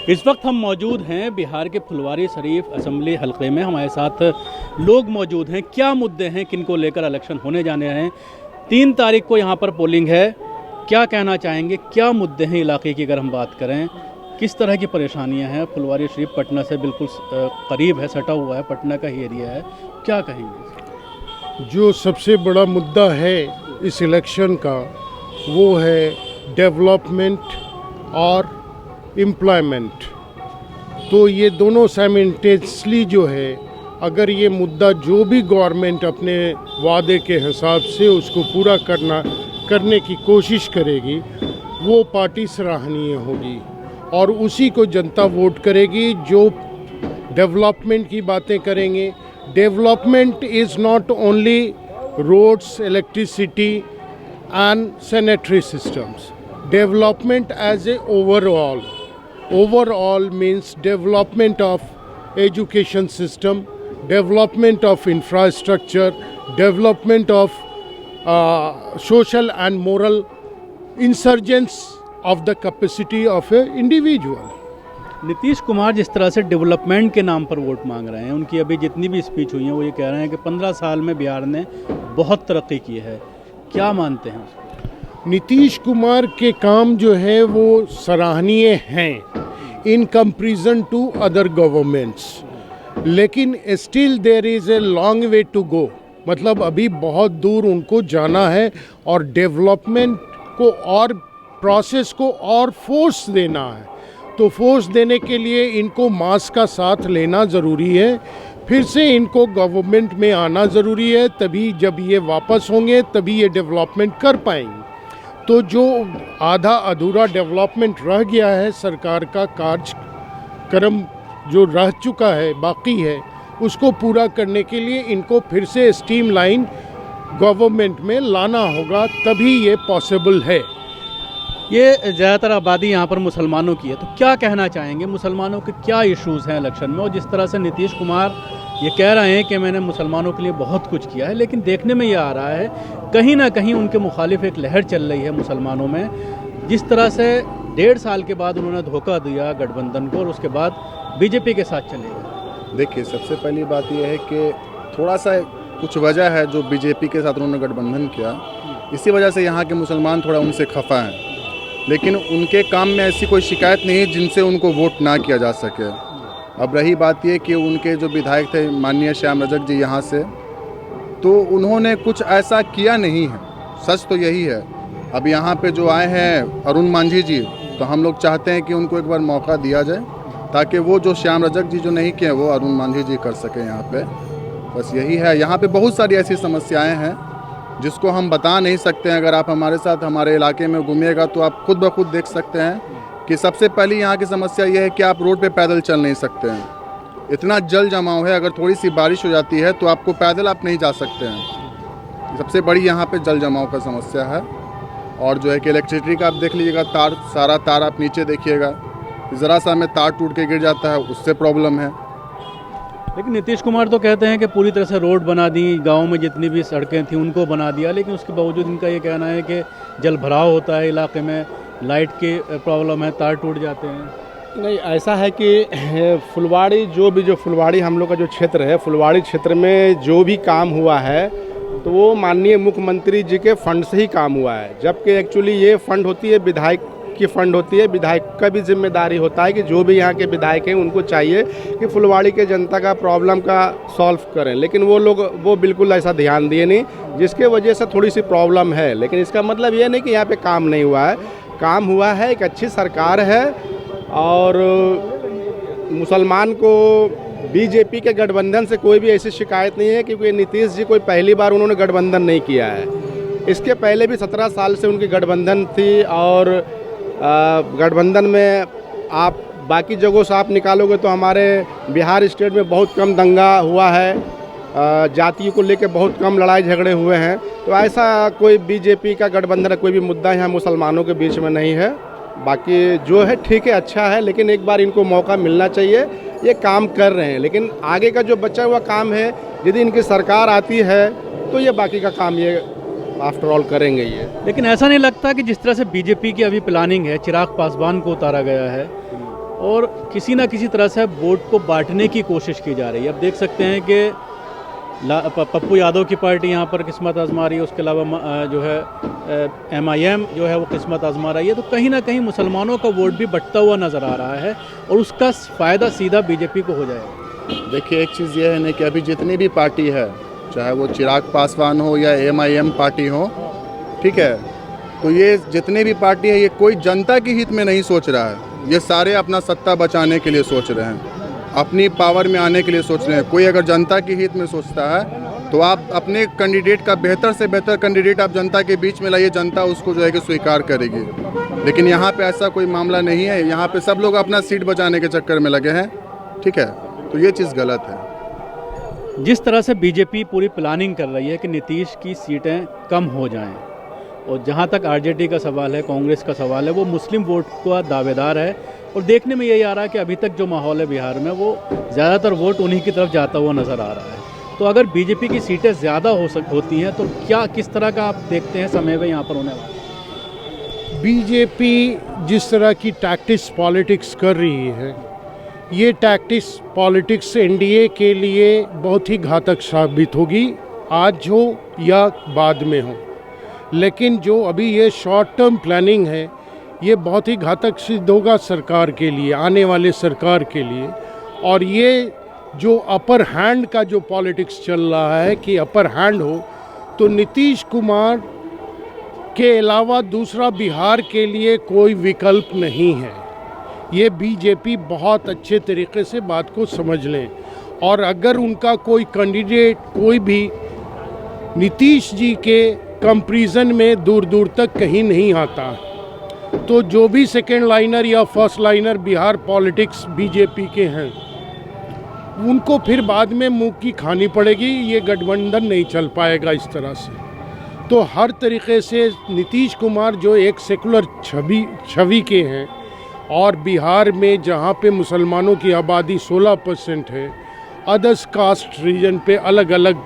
इस वक्त हम मौजूद हैं बिहार के फुलवारी शरीफ असेंबली हलके में। हमारे साथ लोग मौजूद हैं। क्या मुद्दे हैं, किनको लेकर इलेक्शन होने जाने हैं। 3 तारीख को यहाँ पर पोलिंग है। क्या कहना चाहेंगे, क्या मुद्दे हैं इलाके की अगर हम बात करें, किस तरह की परेशानियाँ हैं। फुलवारी शरीफ पटना से बिल्कुल करीब है, सटा हुआ है, पटना का ही एरिया है। क्या कहेंगे? जो सबसे बड़ा मुद्दा है इस इलेक्शन का वो है डेवलपमेंट और एम्प्लॉयमेंट। तो ये दोनों साइमल्टेनियसली जो है, अगर ये मुद्दा जो भी गवर्नमेंट अपने वादे के हिसाब से उसको पूरा करने की कोशिश करेगी, वो पार्टी सराहनीय होगी और उसी को जनता वोट करेगी जो डेवलपमेंट की बातें करेंगे। Development is not only roads, electricity and sanitary systems. Development as a overall means development of education system, development of infrastructure, development of social and moral insurgence of the capacity of a individual. Nitish Kumar जिस तरह से development के नाम पर vote मांग रहे हैं, उनकी अभी जितनी भी स्पीच हुई है वो ये कह रहे हैं कि 15 साल में बिहार ने बहुत तरक्की की है। क्या मानते हैं उसको? नीतीश कुमार के काम जो है वो सराहनीय हैं in comparison to other governments, लेकिन still there is a long way to go. मतलब अभी बहुत दूर उनको जाना है और डेवलपमेंट को और प्रोसेस को और फोर्स देना है। तो फोर्स देने के लिए इनको मास का साथ लेना ज़रूरी है। फिर से इनको गवर्नमेंट में आना ज़रूरी है, तभी जब ये वापस होंगे तभी ये डेवलपमेंट कर पाएंगे। तो जो आधा अधूरा डेवलपमेंट रह गया है, सरकार का कार्यक्रम जो रह चुका है, बाकी है, उसको पूरा करने के लिए इनको फिर से स्ट्रीमलाइन गवर्नमेंट में लाना होगा, तभी ये पॉसिबल है। ये ज़्यादातर आबादी यहाँ पर मुसलमानों की है, तो क्या कहना चाहेंगे, मुसलमानों के क्या इश्यूज़ हैं इलेक्शन में? और जिस तरह से नीतीश कुमार ये कह रहे हैं कि मैंने मुसलमानों के लिए बहुत कुछ किया है, लेकिन देखने में ये आ रहा है कहीं ना कहीं उनके मुखालिफ एक लहर चल रही है मुसलमानों में। जिस तरह से 1.5 साल के बाद उन्होंने धोखा दिया गठबंधन को और उसके बाद बीजेपी के साथ चले गए। देखिए, सबसे पहली बात यह है कि थोड़ा सा कुछ वजह है जो बीजेपी के साथ उन्होंने गठबंधन किया, इसी वजह से यहाँ के मुसलमान थोड़ा उनसे खफा हैं। लेकिन उनके काम में ऐसी कोई शिकायत नहीं है जिनसे उनको वोट ना किया जा सके। अब रही बात ये कि उनके जो विधायक थे माननीय श्याम रजक जी यहाँ से, तो उन्होंने कुछ ऐसा किया नहीं है, सच तो यही है। अब यहाँ पे जो आए हैं अरुण मांझी जी, तो हम लोग चाहते हैं कि उनको एक बार मौका दिया जाए ताकि वो जो श्याम रजक जी जो नहीं किए वो अरुण मांझी जी कर सकें यहाँ पे। बस यही है। यहाँ पे बहुत सारी ऐसी समस्याएँ हैं जिसको हम बता नहीं सकते हैं। अगर आप हमारे साथ हमारे इलाके में घूमिएगा तो आप खुद ब खुद देख सकते हैं कि सबसे पहली यहाँ की समस्या ये है कि आप रोड पे पैदल चल नहीं सकते हैं। इतना जल जमाव है, अगर थोड़ी सी बारिश हो जाती है तो आपको पैदल आप नहीं जा सकते हैं। सबसे बड़ी यहाँ पे जल जमाव का समस्या है। और जो है कि इलेक्ट्रिसिटी का आप देख लीजिएगा, सारा तार आप नीचे देखिएगा, ज़रा सा में तार टूट के गिर जाता है, उससे प्रॉब्लम है। लेकिन नीतीश कुमार तो कहते हैं कि पूरी तरह से रोड बना दी, गांव में जितनी भी सड़कें थी उनको बना दिया, लेकिन उसके बावजूद इनका ये कहना है कि जल भराव होता है इलाके में, लाइट की प्रॉब्लम है, तार टूट जाते हैं। नहीं, ऐसा है कि फुलवाड़ी फुलवाड़ी हम लोग का जो क्षेत्र है, फुलवाड़ी क्षेत्र में जो भी काम हुआ है तो वो माननीय मुख्यमंत्री जी के फंड से ही काम हुआ है। जबकि एक्चुअली ये फंड होती है विधायक की फंड होती है। विधायक का भी जिम्मेदारी होता है कि जो भी यहाँ के विधायक हैं उनको चाहिए कि फुलवाड़ी के जनता का प्रॉब्लम का सॉल्व करें, लेकिन वो बिल्कुल ऐसा ध्यान दिए नहीं, जिसके वजह से थोड़ी सी प्रॉब्लम है। लेकिन इसका मतलब ये नहीं कि यहाँ पे काम नहीं हुआ है, काम हुआ है। एक अच्छी सरकार है और मुसलमान को बीजेपी के गठबंधन से कोई भी ऐसी शिकायत नहीं है, क्योंकि नीतीश जी कोई पहली बार उन्होंने गठबंधन नहीं किया है। इसके पहले भी 17 साल से उनकी गठबंधन थी और गठबंधन में आप बाकी जगहों से आप निकालोगे तो हमारे बिहार स्टेट में बहुत कम दंगा हुआ है, जातियों को लेकर बहुत कम लड़ाई झगड़े हुए हैं। तो ऐसा कोई बीजेपी का गठबंधन कोई भी मुद्दा यहाँ मुसलमानों के बीच में नहीं है। बाकी जो है ठीक है, अच्छा है, लेकिन एक बार इनको मौका मिलना चाहिए। ये काम कर रहे हैं, लेकिन आगे का जो बचा हुआ काम है, यदि इनकी सरकार आती है तो ये बाकी का काम ये आफ्टर ऑल करेंगे ये। लेकिन ऐसा नहीं लगता कि जिस तरह से बीजेपी की अभी प्लानिंग है, चिराग पासवान को उतारा गया है, और किसी ना किसी तरह से वोट को बांटने की कोशिश की जा रही है। अब देख सकते हैं कि पप्पू यादव की पार्टी यहाँ पर किस्मत आजमा रही है, उसके अलावा जो है MIM जो है वो किस्मत आजमा रही है। तो कहीं ना कहीं मुसलमानों का वोट भी बंटता हुआ नज़र आ रहा है और उसका फ़ायदा सीधा बीजेपी को हो जाएगा। देखिए, एक चीज़ ये है ना कि अभी जितनी भी पार्टी है, चाहे वो चिराग पासवान हो या MIM पार्टी हो, ठीक है, तो ये जितने भी पार्टी है, ये कोई जनता के हित में नहीं सोच रहा है। ये सारे अपना सत्ता बचाने के लिए सोच रहे हैं, अपनी पावर में आने के लिए सोच रहे हैं। कोई अगर जनता के हित में सोचता है तो आप अपने कैंडिडेट का बेहतर से बेहतर कैंडिडेट आप जनता के बीच में लाइए, जनता उसको जो है कि स्वीकार करेगी। लेकिन यहाँ पे ऐसा कोई मामला नहीं है। यहाँ पे सब लोग अपना सीट बचाने के चक्कर में लगे हैं, ठीक है, तो ये चीज़ गलत है। जिस तरह से बीजेपी पूरी प्लानिंग कर रही है कि नीतीश की सीटें कम हो जाएं, और जहाँ तक RJD का सवाल है, कांग्रेस का सवाल है, वो मुस्लिम वोट का दावेदार है और देखने में यही आ रहा है कि अभी तक जो माहौल है बिहार में वो ज़्यादातर वोट उन्हीं की तरफ जाता हुआ नज़र आ रहा है। तो अगर बीजेपी की सीटें ज़्यादा होती हैं तो क्या किस तरह का आप देखते हैं समय में यहाँ पर होने वाला? बीजेपी जिस तरह की टैक्टिक्स पॉलिटिक्स कर रही है, ये टैक्टिक्स पॉलिटिक्स NDA के लिए बहुत ही घातक साबित होगी, आज हो या बाद में हो। लेकिन जो अभी ये शॉर्ट टर्म प्लानिंग है, ये बहुत ही घातक सिद्ध होगा सरकार के लिए, आने वाले सरकार के लिए। और ये जो अपर हैंड का जो पॉलिटिक्स चल रहा है कि अपर हैंड हो, तो नीतीश कुमार के अलावा दूसरा बिहार के लिए कोई विकल्प नहीं है। ये बीजेपी बहुत अच्छे तरीके से बात को समझ लें, और अगर उनका कोई कैंडिडेट कोई भी नीतीश जी के कंपैरिजन में दूर दूर तक कहीं नहीं आता, तो जो भी सेकेंड लाइनर या first liner Bihar politics BJP के हैं, उनको फिर बाद में मुंह की खानी पड़ेगी। ये गठबंधन नहीं चल पाएगा इस तरह से। तो हर तरीके से नीतीश कुमार जो एक सेकुलर छवि के हैं, और बिहार में जहाँ पे मुसलमानों की आबादी 16% है, अदर्स कास्ट रीजन पे अलग अलग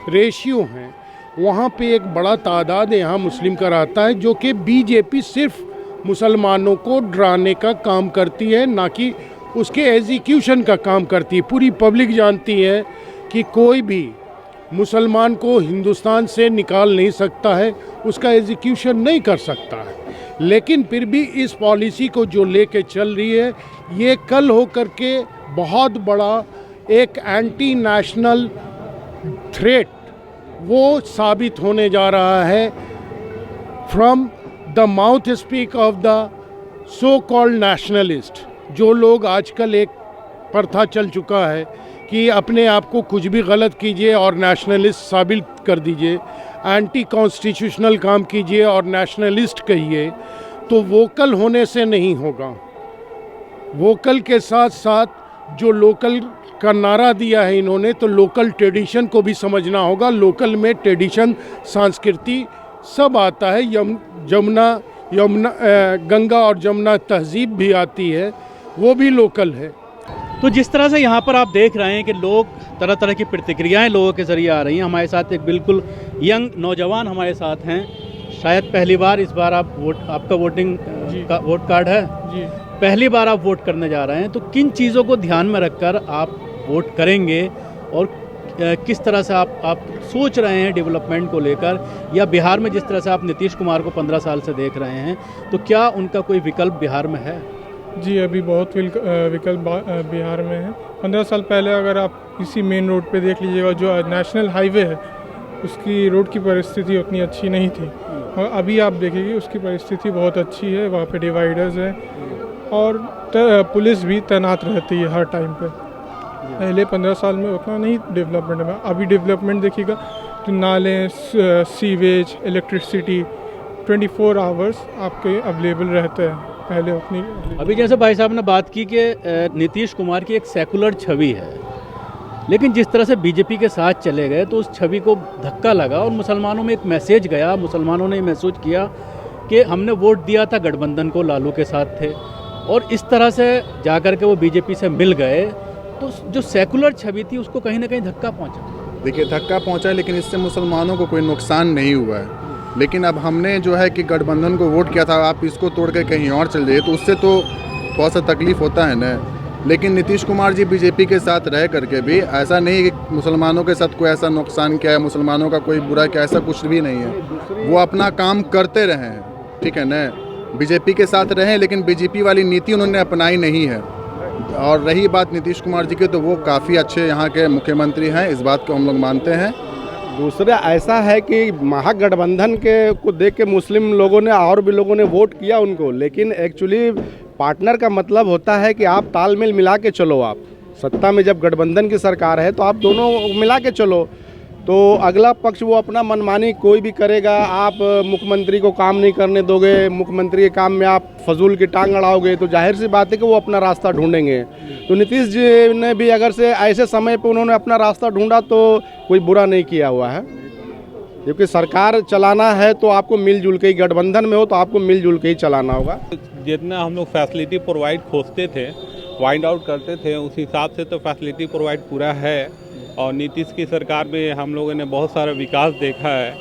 रेशियो हैं, वहाँ पे एक बड़ा तादाद यहाँ मुस्लिम का रहता है, जो कि बीजेपी सिर्फ मुसलमानों को डराने का काम करती है, ना कि उसके एग्जीक्यूशन का काम करती है। पूरी पब्लिक जानती है कि कोई भी मुसलमान को हिंदुस्तान से निकाल नहीं सकता है, उसका एग्जीक्यूशन नहीं कर सकता है। लेकिन फिर भी इस पॉलिसी को जो लेके चल रही है, ये कल होकर के बहुत बड़ा एक एंटी नेशनल थ्रेट वो साबित होने जा रहा है from the mouth speak of the so called nationalist. जो लोग आजकल एक प्रथा चल चुका है कि अपने आप को कुछ भी गलत कीजिए और नेशनलिस्ट साबित कर दीजिए, एंटी कॉन्स्टिट्यूशनल काम कीजिए और नेशनलिस्ट कहिए, तो वोकल होने से नहीं होगा। वोकल के साथ साथ जो लोकल का नारा दिया है इन्होंने, तो लोकल ट्रेडिशन को भी समझना होगा। लोकल में ट्रेडिशन, संस्कृति सब आता है। गंगा और जमुना तहजीब भी आती है, वो भी लोकल है। तो जिस तरह से यहाँ पर आप देख रहे हैं कि लोग तरह तरह की प्रतिक्रियाएं लोगों के ज़रिए आ रही हैं। हमारे साथ एक बिल्कुल यंग नौजवान हमारे साथ हैं, शायद पहली बार इस बार आपका वोटिंग का वोट कार्ड है जी, पहली बार आप वोट करने जा रहे हैं, तो किन चीज़ों को ध्यान में रखकर आप वोट करेंगे और किस तरह से आप सोच रहे हैं डेवलपमेंट को लेकर, या बिहार में जिस तरह से आप नीतीश कुमार को 15 साल से देख रहे हैं, तो क्या उनका कोई विकल्प बिहार में है? जी, अभी बहुत विकल्प बिहार में है। 15 साल पहले अगर आप इसी मेन रोड पे देख लीजिएगा, जो नेशनल हाईवे है, उसकी रोड की परिस्थिति उतनी अच्छी नहीं थी, और अभी आप देखेंगे उसकी परिस्थिति बहुत अच्छी है। वहाँ पे डिवाइडर्स हैं और पुलिस भी तैनात रहती है हर टाइम पे। पहले 15 साल में उतना नहीं डेवलपमेंट है। अभी डेवलपमेंट देखिएगा तो नाले, सीवेज, इलेक्ट्रिसिटी 24 आवर्स आपके अवेलेबल रहते हैं, पहले उतनी। अभी जैसे भाई साहब ने बात की कि नीतीश कुमार की एक सेकुलर छवि है, लेकिन जिस तरह से बीजेपी के साथ चले गए तो उस छवि को धक्का लगा और मुसलमानों में एक मैसेज गया। मुसलमानों ने महसूस किया कि हमने वोट दिया था गठबंधन को, लालू के साथ थे, और इस तरह से जाकर के वो बीजेपी से मिल गए, तो जो सेकुलर छवि थी उसको कहीं ना कहीं धक्का पहुंचा। देखिए, धक्का पहुंचा, लेकिन इससे मुसलमानों को कोई नुकसान नहीं हुआ है। लेकिन अब हमने जो है कि गठबंधन को वोट किया था, आप इसको तोड़ कर कहीं और चल जाइए, तो उससे तो थोड़ा सा तकलीफ़ होता है ना, लेकिन नीतीश कुमार जी बीजेपी के साथ रह करके भी ऐसा नहीं कि मुसलमानों के साथ कोई ऐसा नुकसान किया है, मुसलमानों का कोई बुरा किया, ऐसा कुछ भी नहीं है। वो अपना काम करते रहे हैं, ठीक है ना। बीजेपी के साथ रहे लेकिन बीजेपी वाली नीति उन्होंने अपनाई नहीं है। और रही बात नीतीश कुमार जी की, तो वो काफ़ी अच्छे यहाँ के मुख्यमंत्री हैं, इस बात को हम लोग मानते हैं। दूसरा ऐसा है कि महागठबंधन के को देख के मुस्लिम लोगों ने और भी लोगों ने वोट किया उनको, लेकिन एक्चुअली पार्टनर का मतलब होता है कि आप तालमेल मिला के चलो। आप सत्ता में जब गठबंधन की सरकार है तो आप दोनों मिला के चलो। तो अगला पक्ष वो अपना मनमानी कोई भी करेगा, आप मुख्यमंत्री को काम नहीं करने दोगे, मुख्यमंत्री के काम में आप फजूल की टांग अड़ाओगे, तो जाहिर सी बात है कि वो अपना रास्ता ढूंढेंगे। तो नीतीश जी ने भी अगर से ऐसे समय पे उन्होंने अपना रास्ता ढूंढा तो कोई बुरा नहीं किया हुआ है, क्योंकि सरकार चलाना है तो आपको मिलजुल के ही, गठबंधन में हो तो आपको मिलजुल के ही चलाना होगा। जितना हम लोग फैसिलिटी प्रोवाइड खोजते थे, फाइंड आउट करते थे, उस हिसाब से तो फैसिलिटी प्रोवाइड पूरा है। और नीतीश की सरकार में हम लोगों ने बहुत सारा विकास देखा है,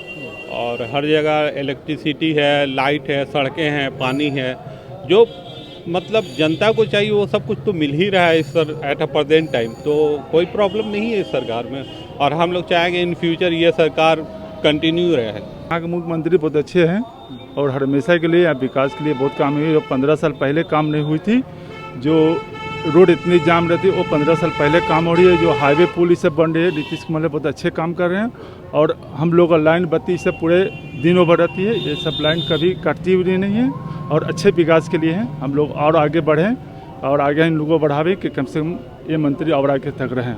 और हर जगह इलेक्ट्रिसिटी है, लाइट है, सड़कें हैं, पानी है, जो मतलब जनता को चाहिए वो सब कुछ तो मिल ही रहा है इस एट अ प्रेजेंट टाइम। तो कोई प्रॉब्लम नहीं है इस सरकार में, और हम लोग चाहेंगे इन फ्यूचर ये सरकार कंटिन्यू रहे। यहाँ के मुख्यमंत्री बहुत अच्छे हैं और हमेशा के लिए विकास के लिए बहुत काम हुई। जो 15 साल पहले काम नहीं हुई थी, जो रोड इतनी जाम रहती वो 15 साल पहले काम हो रही है। जो हाईवे पुल सब बन रही है, नीतीश कुमार बहुत अच्छे काम कर रहे हैं। और हम लोग का लाइन बत्ती सब पूरे दिनों भर रहती है, ये सब लाइन कभी कटती हुई नहीं है, और अच्छे विकास के लिए हैं। हम लोग और आगे बढ़ें और आगे इन लोगों को बढ़ावें कि कम से कम ये मंत्री और आगे तक रहें।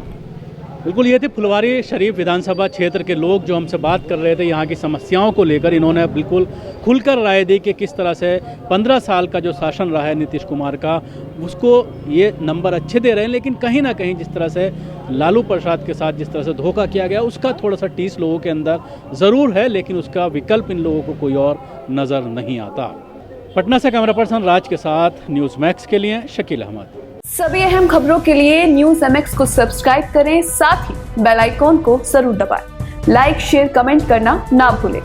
बिल्कुल, ये थे फुलवारी शरीफ विधानसभा क्षेत्र के लोग जो हमसे बात कर रहे थे यहाँ की समस्याओं को लेकर। इन्होंने बिल्कुल खुलकर राय दी कि किस तरह से 15 साल का जो शासन रहा है नीतीश कुमार का, उसको ये नंबर अच्छे दे रहे हैं, लेकिन कहीं ना कहीं जिस तरह से लालू प्रसाद के साथ जिस तरह से धोखा किया गया, उसका थोड़ा सा टीस लोगों के अंदर ज़रूर है, लेकिन उसका विकल्प इन लोगों को कोई और नज़र नहीं आता। पटना से कैमरा पर्सन राज के साथ न्यूज़ मैक्स के लिए शकील अहमद। सभी अहम खबरों के लिए न्यूज़ MX को सब्सक्राइब करें, साथ ही बेल आइकॉन को जरूर दबाएं। लाइक, शेयर, कमेंट करना ना भूलें।